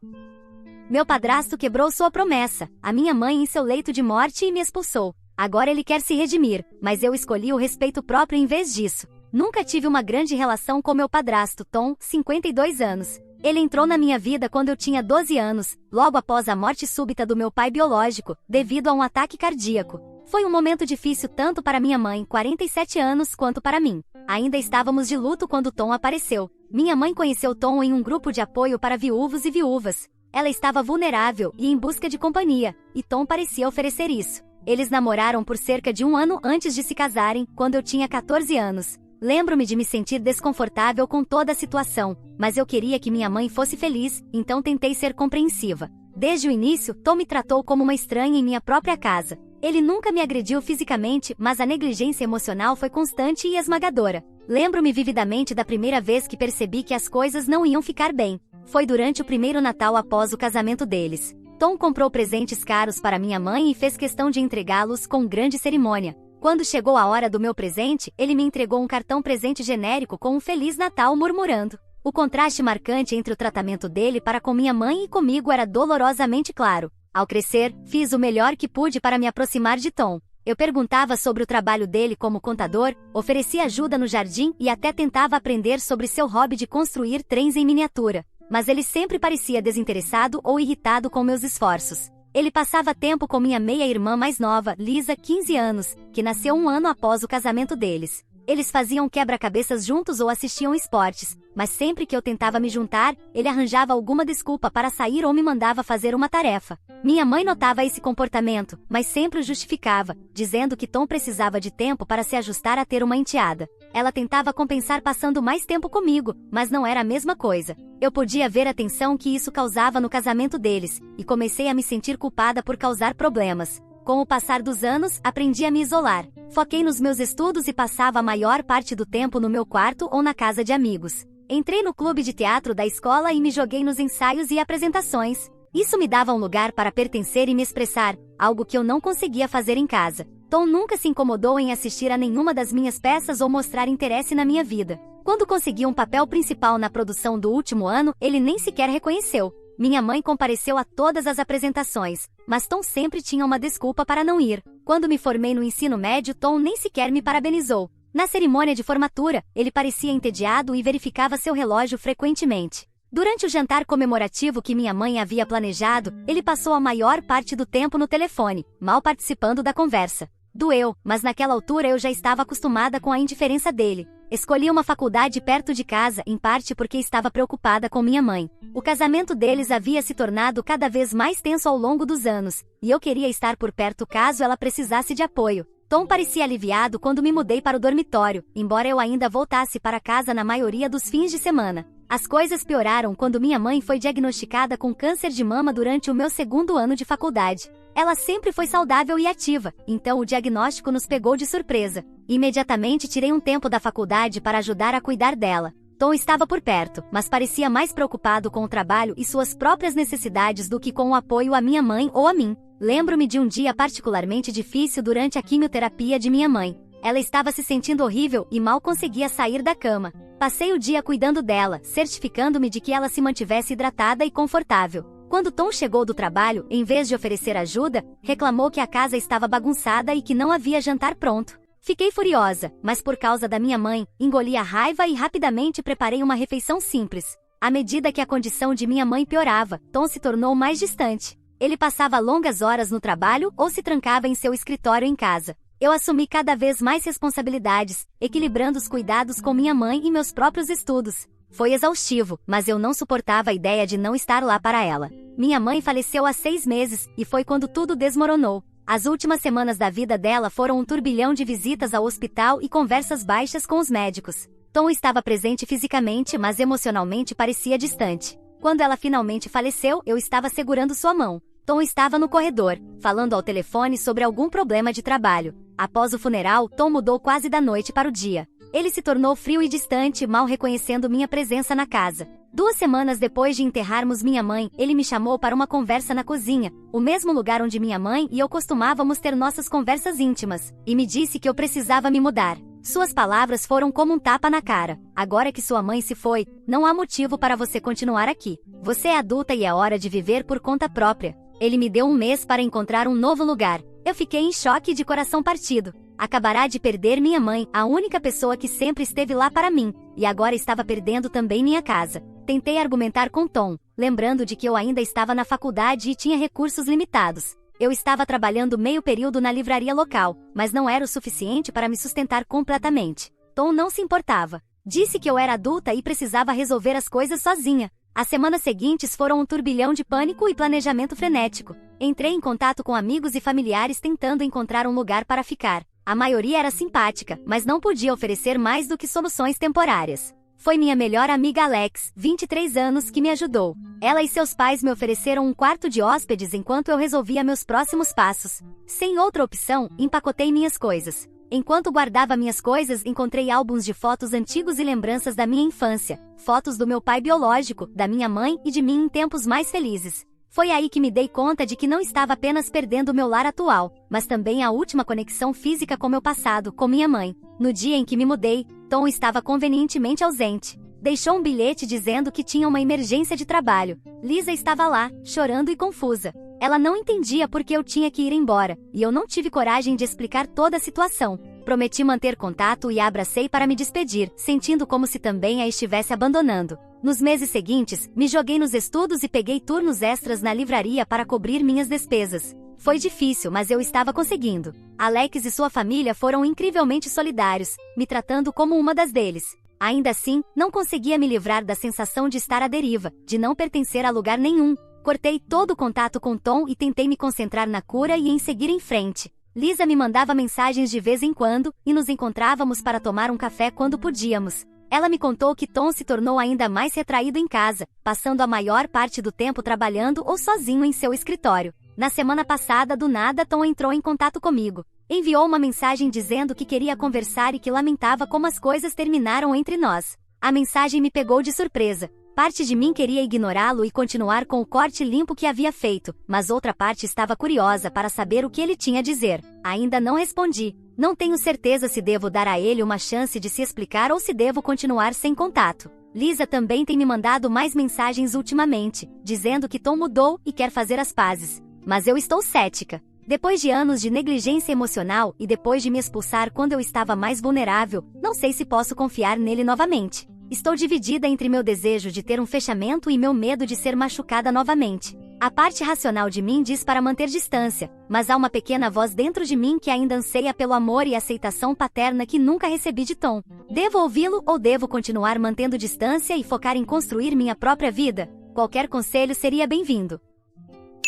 Meu padrasto quebrou sua promessa, a minha mãe em seu leito de morte e me expulsou. Agora ele quer se redimir, mas eu escolhi o respeito próprio em vez disso. Nunca tive uma grande relação com meu padrasto, Tom, 52 anos. Ele entrou na minha vida quando eu tinha 12 anos, logo após a morte súbita do meu pai biológico, devido a um ataque cardíaco. Foi um momento difícil tanto para minha mãe, 47 anos, quanto para mim. Ainda estávamos de luto quando Tom apareceu. Minha mãe conheceu Tom em um grupo de apoio para viúvos e viúvas. Ela estava vulnerável e em busca de companhia, e Tom parecia oferecer isso. Eles namoraram por cerca de 1 ano antes de se casarem, quando eu tinha 14 anos. Lembro-me de me sentir desconfortável com toda a situação, mas eu queria que minha mãe fosse feliz, então tentei ser compreensiva. Desde o início, Tom me tratou como uma estranha em minha própria casa. Ele nunca me agrediu fisicamente, mas a negligência emocional foi constante e esmagadora. Lembro-me vividamente da primeira vez que percebi que as coisas não iam ficar bem. Foi durante o primeiro Natal após o casamento deles. Tom comprou presentes caros para minha mãe e fez questão de entregá-los com grande cerimônia. Quando chegou a hora do meu presente, ele me entregou um cartão presente genérico com um Feliz Natal murmurando. O contraste marcante entre o tratamento dele para com minha mãe e comigo era dolorosamente claro. Ao crescer, fiz o melhor que pude para me aproximar de Tom. Eu perguntava sobre o trabalho dele como contador, oferecia ajuda no jardim e até tentava aprender sobre seu hobby de construir trens em miniatura. Mas ele sempre parecia desinteressado ou irritado com meus esforços. Ele passava tempo com minha meia-irmã mais nova, Lisa, 15 anos, que nasceu um ano após o casamento deles. Eles faziam quebra-cabeças juntos ou assistiam esportes, mas sempre que eu tentava me juntar, ele arranjava alguma desculpa para sair ou me mandava fazer uma tarefa. Minha mãe notava esse comportamento, mas sempre o justificava, dizendo que Tom precisava de tempo para se ajustar a ter uma enteada. Ela tentava compensar passando mais tempo comigo, mas não era a mesma coisa. Eu podia ver a tensão que isso causava no casamento deles, e comecei a me sentir culpada por causar problemas. Com o passar dos anos, aprendi a me isolar. Foquei nos meus estudos e passava a maior parte do tempo no meu quarto ou na casa de amigos. Entrei no clube de teatro da escola e me joguei nos ensaios e apresentações. Isso me dava um lugar para pertencer e me expressar, algo que eu não conseguia fazer em casa. Tom nunca se incomodou em assistir a nenhuma das minhas peças ou mostrar interesse na minha vida. Quando consegui um papel principal na produção do último ano, ele nem sequer reconheceu. Minha mãe compareceu a todas as apresentações, mas Tom sempre tinha uma desculpa para não ir. Quando me formei no ensino médio, Tom nem sequer me parabenizou. Na cerimônia de formatura, ele parecia entediado e verificava seu relógio frequentemente. Durante o jantar comemorativo que minha mãe havia planejado, ele passou a maior parte do tempo no telefone, mal participando da conversa. Doeu, mas naquela altura eu já estava acostumada com a indiferença dele. Escolhi uma faculdade perto de casa, em parte porque estava preocupada com minha mãe. O casamento deles havia se tornado cada vez mais tenso ao longo dos anos, e eu queria estar por perto caso ela precisasse de apoio. Tom parecia aliviado quando me mudei para o dormitório, embora eu ainda voltasse para casa na maioria dos fins de semana. As coisas pioraram quando minha mãe foi diagnosticada com câncer de mama durante o meu segundo ano de faculdade. Ela sempre foi saudável e ativa, então o diagnóstico nos pegou de surpresa. Imediatamente tirei um tempo da faculdade para ajudar a cuidar dela. Tom estava por perto, mas parecia mais preocupado com o trabalho e suas próprias necessidades do que com o apoio a minha mãe ou a mim. Lembro-me de um dia particularmente difícil durante a quimioterapia de minha mãe. Ela estava se sentindo horrível e mal conseguia sair da cama. Passei o dia cuidando dela, certificando-me de que ela se mantivesse hidratada e confortável. Quando Tom chegou do trabalho, em vez de oferecer ajuda, reclamou que a casa estava bagunçada e que não havia jantar pronto. Fiquei furiosa, mas por causa da minha mãe, engoli a raiva e rapidamente preparei uma refeição simples. À medida que a condição de minha mãe piorava, Tom se tornou mais distante. Ele passava longas horas no trabalho ou se trancava em seu escritório em casa. Eu assumi cada vez mais responsabilidades, equilibrando os cuidados com minha mãe e meus próprios estudos. Foi exaustivo, mas eu não suportava a ideia de não estar lá para ela. Minha mãe faleceu há 6 meses, e foi quando tudo desmoronou. As últimas semanas da vida dela foram um turbilhão de visitas ao hospital e conversas baixas com os médicos. Tom estava presente fisicamente, mas emocionalmente parecia distante. Quando ela finalmente faleceu, eu estava segurando sua mão. Tom estava no corredor, falando ao telefone sobre algum problema de trabalho. Após o funeral, Tom mudou quase da noite para o dia. Ele se tornou frio e distante, mal reconhecendo minha presença na casa. 2 semanas depois de enterrarmos minha mãe, ele me chamou para uma conversa na cozinha, o mesmo lugar onde minha mãe e eu costumávamos ter nossas conversas íntimas, e me disse que eu precisava me mudar. Suas palavras foram como um tapa na cara. Agora que sua mãe se foi, não há motivo para você continuar aqui. Você é adulta e é hora de viver por conta própria. Ele me deu 1 mês para encontrar um novo lugar. Eu fiquei em choque e de coração partido. Acabará de perder minha mãe, a única pessoa que sempre esteve lá para mim, e agora estava perdendo também minha casa. Tentei argumentar com Tom, lembrando de que eu ainda estava na faculdade e tinha recursos limitados. Eu estava trabalhando meio período na livraria local, mas não era o suficiente para me sustentar completamente. Tom não se importava. Disse que eu era adulta e precisava resolver as coisas sozinha. As semanas seguintes foram um turbilhão de pânico e planejamento frenético. Entrei em contato com amigos e familiares tentando encontrar um lugar para ficar. A maioria era simpática, mas não podia oferecer mais do que soluções temporárias. Foi minha melhor amiga Alex, 23 anos, que me ajudou. Ela e seus pais me ofereceram um quarto de hóspedes enquanto eu resolvia meus próximos passos. Sem outra opção, empacotei minhas coisas. Enquanto guardava minhas coisas, encontrei álbuns de fotos antigos e lembranças da minha infância. Fotos do meu pai biológico, da minha mãe e de mim em tempos mais felizes. Foi aí que me dei conta de que não estava apenas perdendo o meu lar atual, mas também a última conexão física com meu passado, com minha mãe. No dia em que me mudei, Tom estava convenientemente ausente. Deixou um bilhete dizendo que tinha uma emergência de trabalho. Lisa estava lá, chorando e confusa. Ela não entendia por que eu tinha que ir embora, e eu não tive coragem de explicar toda a situação. Prometi manter contato e a abracei para me despedir, sentindo como se também a estivesse abandonando. Nos meses seguintes, me joguei nos estudos e peguei turnos extras na livraria para cobrir minhas despesas. Foi difícil, mas eu estava conseguindo. Alex e sua família foram incrivelmente solidários, me tratando como uma das deles. Ainda assim, não conseguia me livrar da sensação de estar à deriva, de não pertencer a lugar nenhum. Cortei todo o contato com Tom e tentei me concentrar na cura e em seguir em frente. Lisa me mandava mensagens de vez em quando, e nos encontrávamos para tomar um café quando podíamos. Ela me contou que Tom se tornou ainda mais retraído em casa, passando a maior parte do tempo trabalhando ou sozinho em seu escritório. Na semana passada, do nada, Tom entrou em contato comigo. Enviou uma mensagem dizendo que queria conversar e que lamentava como as coisas terminaram entre nós. A mensagem me pegou de surpresa. Parte de mim queria ignorá-lo e continuar com o corte limpo que havia feito, mas outra parte estava curiosa para saber o que ele tinha a dizer. Ainda não respondi. Não tenho certeza se devo dar a ele uma chance de se explicar ou se devo continuar sem contato. Lisa também tem me mandado mais mensagens ultimamente, dizendo que Tom mudou e quer fazer as pazes. Mas eu estou cética. Depois de anos de negligência emocional e depois de me expulsar quando eu estava mais vulnerável, não sei se posso confiar nele novamente. Estou dividida entre meu desejo de ter um fechamento e meu medo de ser machucada novamente. A parte racional de mim diz para manter distância, mas há uma pequena voz dentro de mim que ainda anseia pelo amor e aceitação paterna que nunca recebi de Tom. Devo ouvi-lo ou devo continuar mantendo distância e focar em construir minha própria vida? Qualquer conselho seria bem-vindo.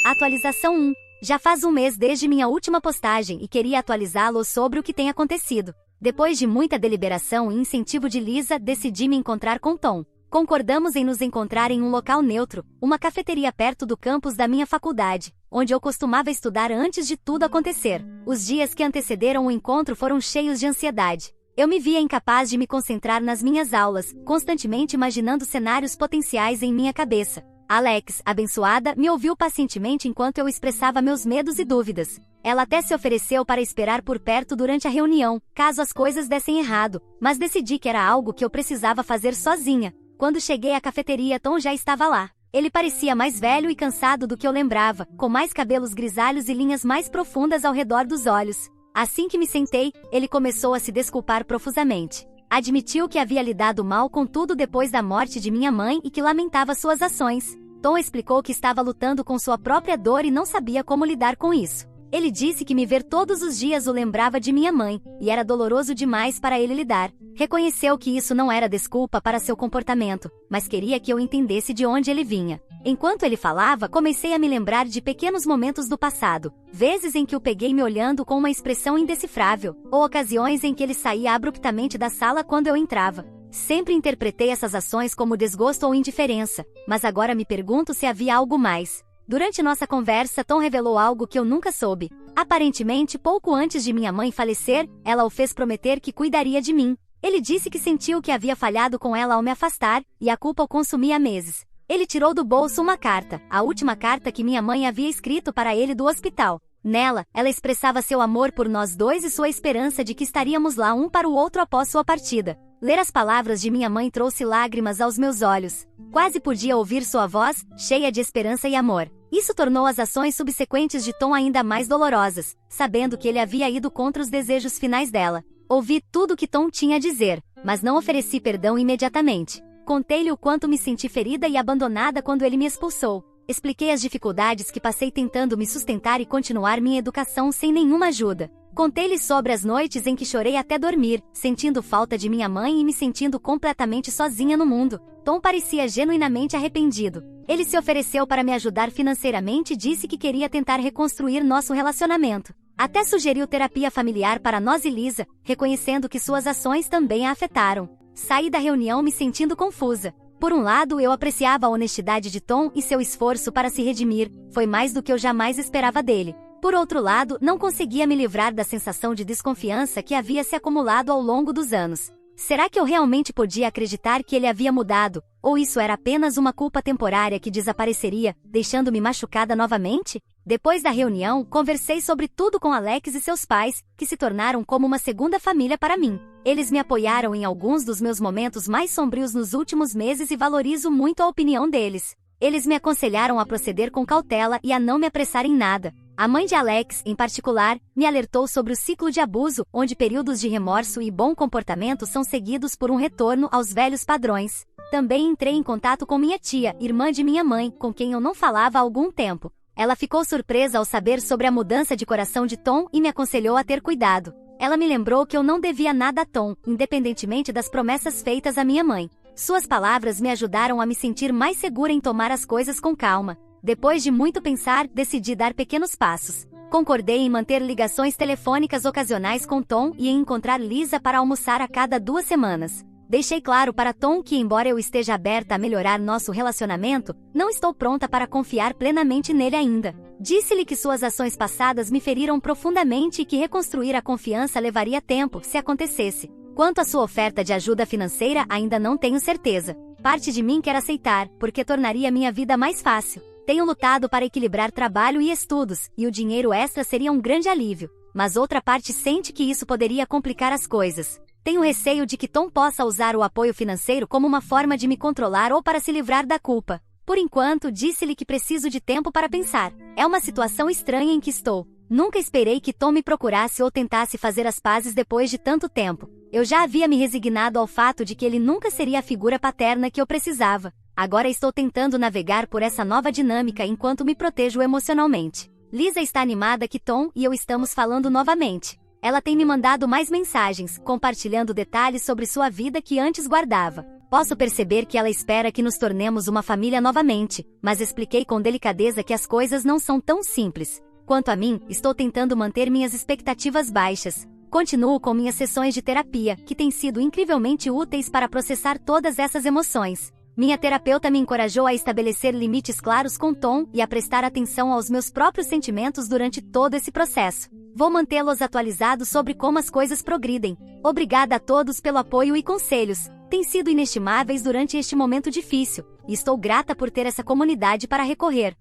Atualização 1. Já faz um mês desde minha última postagem e queria atualizá-lo sobre o que tem acontecido. Depois de muita deliberação e incentivo de Lisa, decidi me encontrar com Tom. Concordamos em nos encontrar em um local neutro, uma cafeteria perto do campus da minha faculdade, onde eu costumava estudar antes de tudo acontecer. Os dias que antecederam o encontro foram cheios de ansiedade. Eu me via incapaz de me concentrar nas minhas aulas, constantemente imaginando cenários potenciais em minha cabeça. Alex, abençoada, me ouviu pacientemente enquanto eu expressava meus medos e dúvidas. Ela até se ofereceu para esperar por perto durante a reunião, caso as coisas dessem errado, mas decidi que era algo que eu precisava fazer sozinha. Quando cheguei à cafeteria, Tom já estava lá. Ele parecia mais velho e cansado do que eu lembrava, com mais cabelos grisalhos e linhas mais profundas ao redor dos olhos. Assim que me sentei, ele começou a se desculpar profusamente. Admitiu que havia lidado mal com tudo depois da morte de minha mãe e que lamentava suas ações. Tom explicou que estava lutando com sua própria dor e não sabia como lidar com isso. Ele disse que me ver todos os dias o lembrava de minha mãe, e era doloroso demais para ele lidar. Reconheceu que isso não era desculpa para seu comportamento, mas queria que eu entendesse de onde ele vinha. Enquanto ele falava, comecei a me lembrar de pequenos momentos do passado, vezes em que o peguei me olhando com uma expressão indecifrável, ou ocasiões em que ele saía abruptamente da sala quando eu entrava. Sempre interpretei essas ações como desgosto ou indiferença, mas agora me pergunto se havia algo mais. Durante nossa conversa, Tom revelou algo que eu nunca soube. Aparentemente, pouco antes de minha mãe falecer, ela o fez prometer que cuidaria de mim. Ele disse que sentiu que havia falhado com ela ao me afastar, e a culpa o consumia há meses. Ele tirou do bolso uma carta, a última carta que minha mãe havia escrito para ele do hospital. Nela, ela expressava seu amor por nós dois e sua esperança de que estaríamos lá um para o outro após sua partida. Ler as palavras de minha mãe trouxe lágrimas aos meus olhos. Quase podia ouvir sua voz, cheia de esperança e amor. Isso tornou as ações subsequentes de Tom ainda mais dolorosas, sabendo que ele havia ido contra os desejos finais dela. Ouvi tudo o que Tom tinha a dizer, mas não ofereci perdão imediatamente. Contei-lhe o quanto me senti ferida e abandonada quando ele me expulsou. Expliquei as dificuldades que passei tentando me sustentar e continuar minha educação sem nenhuma ajuda. Contei-lhe sobre as noites em que chorei até dormir, sentindo falta de minha mãe e me sentindo completamente sozinha no mundo. Tom parecia genuinamente arrependido. Ele se ofereceu para me ajudar financeiramente e disse que queria tentar reconstruir nosso relacionamento. Até sugeriu terapia familiar para nós e Lisa, reconhecendo que suas ações também a afetaram. Saí da reunião me sentindo confusa. Por um lado, eu apreciava a honestidade de Tom e seu esforço para se redimir, foi mais do que eu jamais esperava dele. Por outro lado, não conseguia me livrar da sensação de desconfiança que havia se acumulado ao longo dos anos. Será que eu realmente podia acreditar que ele havia mudado, ou isso era apenas uma culpa temporária que desapareceria, deixando-me machucada novamente? Depois da reunião, conversei sobre tudo com Alex e seus pais, que se tornaram como uma segunda família para mim. Eles me apoiaram em alguns dos meus momentos mais sombrios nos últimos meses e valorizo muito a opinião deles. Eles me aconselharam a proceder com cautela e a não me apressar em nada. A mãe de Alex, em particular, me alertou sobre o ciclo de abuso, onde períodos de remorso e bom comportamento são seguidos por um retorno aos velhos padrões. Também entrei em contato com minha tia, irmã de minha mãe, com quem eu não falava há algum tempo. Ela ficou surpresa ao saber sobre a mudança de coração de Tom e me aconselhou a ter cuidado. Ela me lembrou que eu não devia nada a Tom, independentemente das promessas feitas à minha mãe. Suas palavras me ajudaram a me sentir mais segura em tomar as coisas com calma. Depois de muito pensar, decidi dar pequenos passos. Concordei em manter ligações telefônicas ocasionais com Tom e em encontrar Lisa para almoçar a cada 2 semanas. Deixei claro para Tom que, embora eu esteja aberta a melhorar nosso relacionamento, não estou pronta para confiar plenamente nele ainda. Disse-lhe que suas ações passadas me feriram profundamente e que reconstruir a confiança levaria tempo, se acontecesse. Quanto à sua oferta de ajuda financeira, ainda não tenho certeza. Parte de mim quer aceitar, porque tornaria minha vida mais fácil. Tenho lutado para equilibrar trabalho e estudos, e o dinheiro extra seria um grande alívio. Mas outra parte sente que isso poderia complicar as coisas. Tenho receio de que Tom possa usar o apoio financeiro como uma forma de me controlar ou para se livrar da culpa. Por enquanto, disse-lhe que preciso de tempo para pensar. É uma situação estranha em que estou. Nunca esperei que Tom me procurasse ou tentasse fazer as pazes depois de tanto tempo. Eu já havia me resignado ao fato de que ele nunca seria a figura paterna que eu precisava. Agora estou tentando navegar por essa nova dinâmica enquanto me protejo emocionalmente. Lisa está animada que Tom e eu estamos falando novamente. Ela tem me mandado mais mensagens, compartilhando detalhes sobre sua vida que antes guardava. Posso perceber que ela espera que nos tornemos uma família novamente, mas expliquei com delicadeza que as coisas não são tão simples. Quanto a mim, estou tentando manter minhas expectativas baixas. Continuo com minhas sessões de terapia, que têm sido incrivelmente úteis para processar todas essas emoções. Minha terapeuta me encorajou a estabelecer limites claros com Tom e a prestar atenção aos meus próprios sentimentos durante todo esse processo. Vou mantê-los atualizados sobre como as coisas progridem. Obrigada a todos pelo apoio e conselhos. Têm sido inestimáveis durante este momento difícil, e estou grata por ter essa comunidade para recorrer.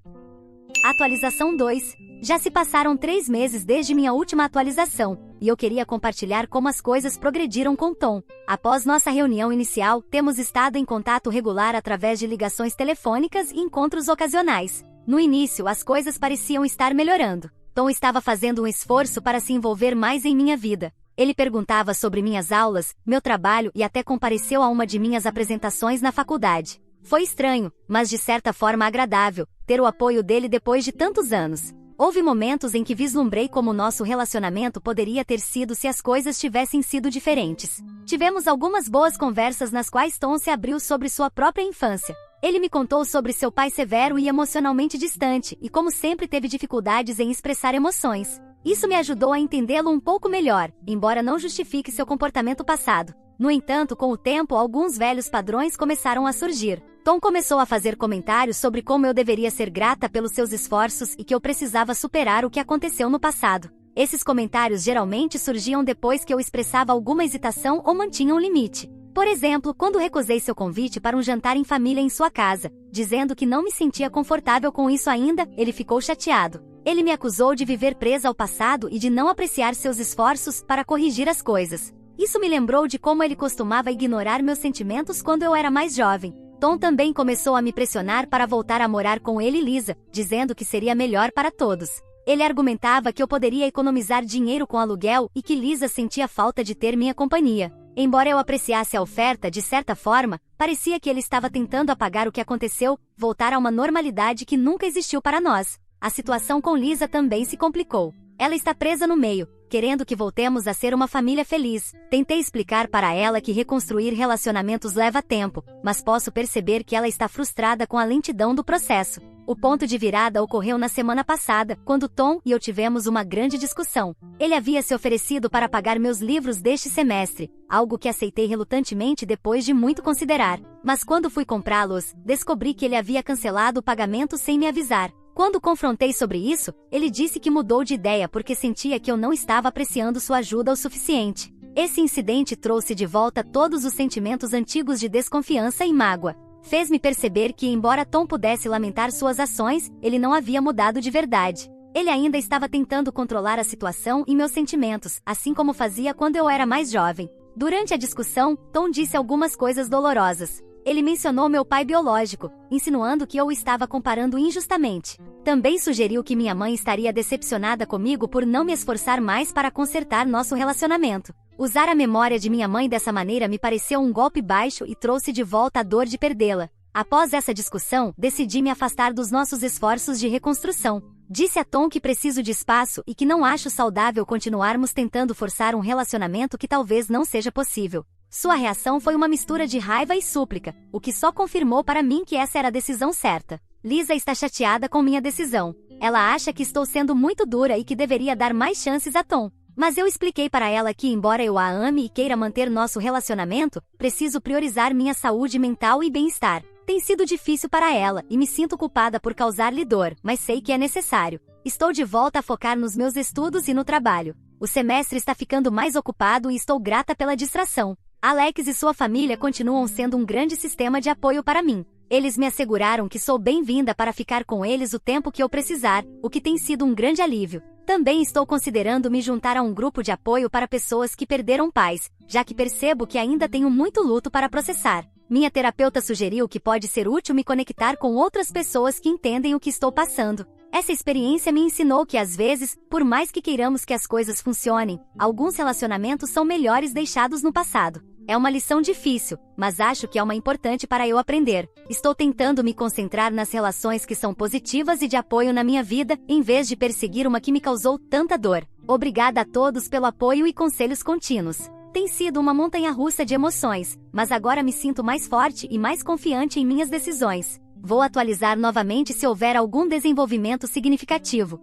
Atualização 2. Já se passaram 3 meses desde minha última atualização, e eu queria compartilhar como as coisas progrediram com Tom. Após nossa reunião inicial, temos estado em contato regular através de ligações telefônicas e encontros ocasionais. No início, as coisas pareciam estar melhorando. Tom estava fazendo um esforço para se envolver mais em minha vida. Ele perguntava sobre minhas aulas, meu trabalho e até compareceu a uma de minhas apresentações na faculdade. Foi estranho, mas de certa forma agradável, ter o apoio dele depois de tantos anos. Houve momentos em que vislumbrei como nosso relacionamento poderia ter sido se as coisas tivessem sido diferentes. Tivemos algumas boas conversas nas quais Tom se abriu sobre sua própria infância. Ele me contou sobre seu pai severo e emocionalmente distante, e como sempre teve dificuldades em expressar emoções. Isso me ajudou a entendê-lo um pouco melhor, embora não justifique seu comportamento passado. No entanto, com o tempo, alguns velhos padrões começaram a surgir. Tom começou a fazer comentários sobre como eu deveria ser grata pelos seus esforços e que eu precisava superar o que aconteceu no passado. Esses comentários geralmente surgiam depois que eu expressava alguma hesitação ou mantinha um limite. Por exemplo, quando recusei seu convite para um jantar em família em sua casa, dizendo que não me sentia confortável com isso ainda, ele ficou chateado. Ele me acusou de viver presa ao passado e de não apreciar seus esforços para corrigir as coisas. Isso me lembrou de como ele costumava ignorar meus sentimentos quando eu era mais jovem. Tom também começou a me pressionar para voltar a morar com ele e Lisa, dizendo que seria melhor para todos. Ele argumentava que eu poderia economizar dinheiro com aluguel e que Lisa sentia falta de ter minha companhia. Embora eu apreciasse a oferta de certa forma, parecia que ele estava tentando apagar o que aconteceu, voltar a uma normalidade que nunca existiu para nós. A situação com Lisa também se complicou. Ela está presa no meio, querendo que voltemos a ser uma família feliz. Tentei explicar para ela que reconstruir relacionamentos leva tempo, mas posso perceber que ela está frustrada com a lentidão do processo. O ponto de virada ocorreu na semana passada, quando Tom e eu tivemos uma grande discussão. Ele havia se oferecido para pagar meus livros deste semestre, algo que aceitei relutantemente depois de muito considerar. Mas quando fui comprá-los, descobri que ele havia cancelado o pagamento sem me avisar. Quando confrontei sobre isso, ele disse que mudou de ideia porque sentia que eu não estava apreciando sua ajuda o suficiente. Esse incidente trouxe de volta todos os sentimentos antigos de desconfiança e mágoa. Fez-me perceber que, embora Tom pudesse lamentar suas ações, ele não havia mudado de verdade. Ele ainda estava tentando controlar a situação e meus sentimentos, assim como fazia quando eu era mais jovem. Durante a discussão, Tom disse algumas coisas dolorosas. Ele mencionou meu pai biológico, insinuando que eu o estava comparando injustamente. Também sugeriu que minha mãe estaria decepcionada comigo por não me esforçar mais para consertar nosso relacionamento. Usar a memória de minha mãe dessa maneira me pareceu um golpe baixo e trouxe de volta a dor de perdê-la. Após essa discussão, decidi me afastar dos nossos esforços de reconstrução. Disse a Tom que preciso de espaço e que não acho saudável continuarmos tentando forçar um relacionamento que talvez não seja possível. Sua reação foi uma mistura de raiva e súplica, o que só confirmou para mim que essa era a decisão certa. Lisa está chateada com minha decisão. Ela acha que estou sendo muito dura e que deveria dar mais chances a Tom. Mas eu expliquei para ela que, embora eu a ame e queira manter nosso relacionamento, preciso priorizar minha saúde mental e bem-estar. Tem sido difícil para ela e me sinto culpada por causar-lhe dor, mas sei que é necessário. Estou de volta a focar nos meus estudos e no trabalho. O semestre está ficando mais ocupado e estou grata pela distração. Alex e sua família continuam sendo um grande sistema de apoio para mim. Eles me asseguraram que sou bem-vinda para ficar com eles o tempo que eu precisar, o que tem sido um grande alívio. Também estou considerando me juntar a um grupo de apoio para pessoas que perderam pais, já que percebo que ainda tenho muito luto para processar. Minha terapeuta sugeriu que pode ser útil me conectar com outras pessoas que entendem o que estou passando. Essa experiência me ensinou que às vezes, por mais que queiramos que as coisas funcionem, alguns relacionamentos são melhores deixados no passado. É uma lição difícil, mas acho que é uma importante para eu aprender. Estou tentando me concentrar nas relações que são positivas e de apoio na minha vida, em vez de perseguir uma que me causou tanta dor. Obrigada a todos pelo apoio e conselhos contínuos. Tem sido uma montanha-russa de emoções, mas agora me sinto mais forte e mais confiante em minhas decisões. Vou atualizar novamente se houver algum desenvolvimento significativo.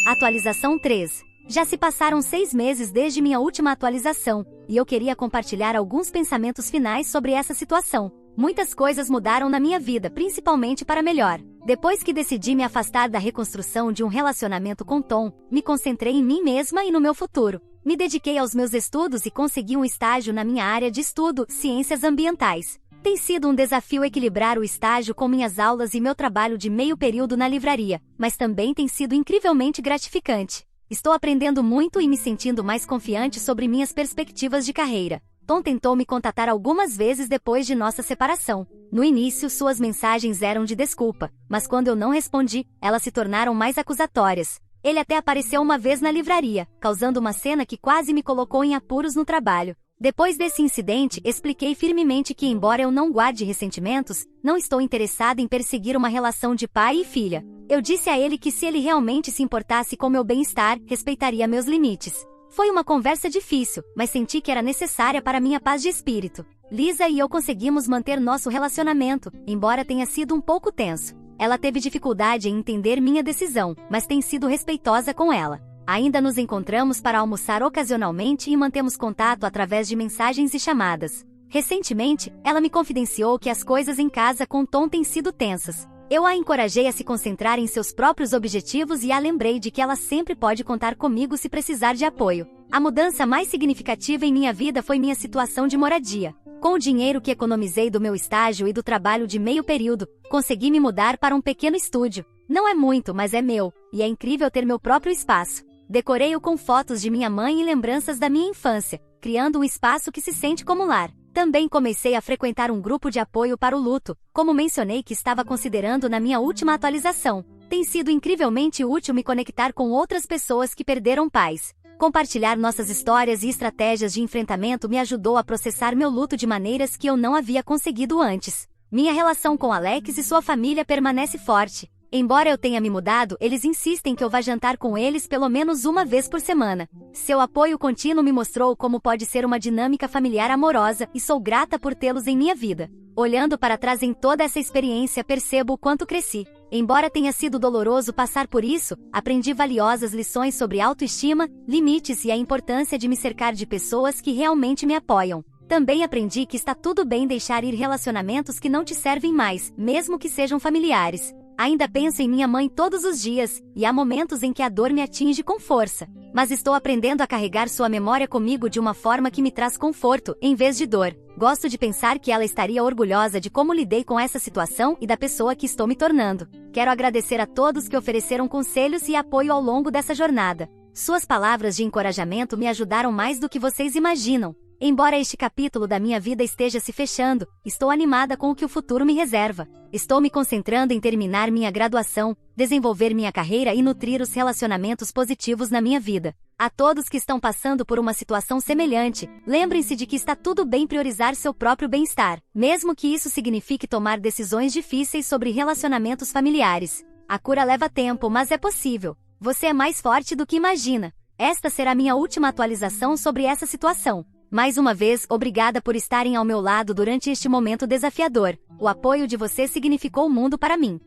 Atualização 3. Já se passaram 6 meses desde minha última atualização, e eu queria compartilhar alguns pensamentos finais sobre essa situação. Muitas coisas mudaram na minha vida, principalmente para melhor. Depois que decidi me afastar da reconstrução de um relacionamento com Tom, me concentrei em mim mesma e no meu futuro. Me dediquei aos meus estudos e consegui um estágio na minha área de estudo, ciências ambientais. Tem sido um desafio equilibrar o estágio com minhas aulas e meu trabalho de meio período na livraria, mas também tem sido incrivelmente gratificante. Estou aprendendo muito e me sentindo mais confiante sobre minhas perspectivas de carreira. Tom tentou me contatar algumas vezes depois de nossa separação. No início, suas mensagens eram de desculpa, mas quando eu não respondi, elas se tornaram mais acusatórias. Ele até apareceu uma vez na livraria, causando uma cena que quase me colocou em apuros no trabalho. Depois desse incidente, expliquei firmemente que, embora eu não guarde ressentimentos, não estou interessada em perseguir uma relação de pai e filha. Eu disse a ele que se ele realmente se importasse com meu bem-estar, respeitaria meus limites. Foi uma conversa difícil, mas senti que era necessária para minha paz de espírito. Lisa e eu conseguimos manter nosso relacionamento, embora tenha sido um pouco tenso. Ela teve dificuldade em entender minha decisão, mas tem sido respeitosa com ela. Ainda nos encontramos para almoçar ocasionalmente e mantemos contato através de mensagens e chamadas. Recentemente, ela me confidenciou que as coisas em casa com Tom têm sido tensas. Eu a encorajei a se concentrar em seus próprios objetivos e a lembrei de que ela sempre pode contar comigo se precisar de apoio. A mudança mais significativa em minha vida foi minha situação de moradia. Com o dinheiro que economizei do meu estágio e do trabalho de meio período, consegui me mudar para um pequeno estúdio. Não é muito, mas é meu, e é incrível ter meu próprio espaço. Decorei-o com fotos de minha mãe e lembranças da minha infância, criando um espaço que se sente como lar. Também comecei a frequentar um grupo de apoio para o luto, como mencionei que estava considerando na minha última atualização. Tem sido incrivelmente útil me conectar com outras pessoas que perderam pais. Compartilhar nossas histórias e estratégias de enfrentamento me ajudou a processar meu luto de maneiras que eu não havia conseguido antes. Minha relação com Alex e sua família permanece forte. Embora eu tenha me mudado, eles insistem que eu vá jantar com eles pelo menos uma vez por semana. Seu apoio contínuo me mostrou como pode ser uma dinâmica familiar amorosa e sou grata por tê-los em minha vida. Olhando para trás em toda essa experiência, percebo o quanto cresci. Embora tenha sido doloroso passar por isso, aprendi valiosas lições sobre autoestima, limites e a importância de me cercar de pessoas que realmente me apoiam. Também aprendi que está tudo bem deixar ir relacionamentos que não te servem mais, mesmo que sejam familiares. Ainda penso em minha mãe todos os dias, e há momentos em que a dor me atinge com força. Mas estou aprendendo a carregar sua memória comigo de uma forma que me traz conforto, em vez de dor. Gosto de pensar que ela estaria orgulhosa de como lidei com essa situação e da pessoa que estou me tornando. Quero agradecer a todos que ofereceram conselhos e apoio ao longo dessa jornada. Suas palavras de encorajamento me ajudaram mais do que vocês imaginam. Embora este capítulo da minha vida esteja se fechando, estou animada com o que o futuro me reserva. Estou me concentrando em terminar minha graduação, desenvolver minha carreira e nutrir os relacionamentos positivos na minha vida. A todos que estão passando por uma situação semelhante, lembrem-se de que está tudo bem priorizar seu próprio bem-estar, mesmo que isso signifique tomar decisões difíceis sobre relacionamentos familiares. A cura leva tempo, mas é possível. Você é mais forte do que imagina. Esta será minha última atualização sobre essa situação. Mais uma vez, obrigada por estarem ao meu lado durante este momento desafiador. O apoio de você significou o mundo para mim.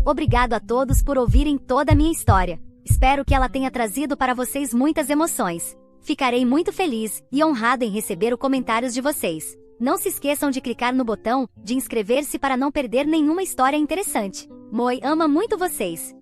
Obrigado a todos por ouvirem toda a minha história. Espero que ela tenha trazido para vocês muitas emoções. Ficarei muito feliz e honrada em receber os comentários de vocês. Não se esqueçam de clicar no botão de inscrever-se para não perder nenhuma história interessante. Moi ama muito vocês.